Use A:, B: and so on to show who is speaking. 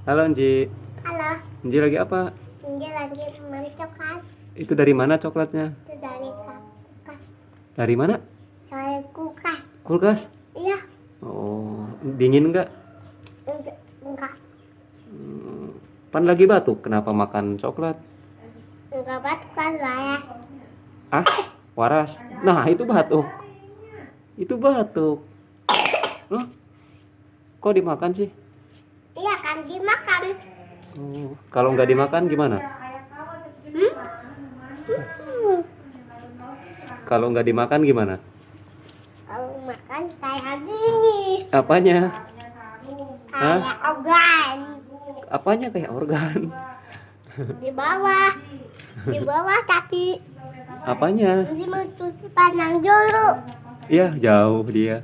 A: Halo Nji.
B: Halo,
A: Nji lagi apa?
B: ini lagi makan coklat.
A: Itu dari mana coklatnya?
B: Itu dari kulkas.
A: Dari mana?
B: Dari kulkas.
A: Kulkas?
B: Iya,
A: Oh, dingin nggak?
B: enggak.
A: Pan lagi batuk, kenapa makan coklat?
B: Enggak batuk kan saya.
A: Ah, waras. Nah, itu batuk. Itu batuk. Hah? Kok dimakan sih?
B: Iya kan dimakan.
A: Oh, kalau nggak dimakan gimana?
B: Hmm.
A: Kalau nggak dimakan gimana?
B: Kalau makan kayak gini,
A: Apanya? Hah?
B: kayak organ
A: Apanya kayak organ?
B: di bawah tapi
A: Apanya?
B: nanti mau cuci pandang dulu.
A: Iya, jauh dia.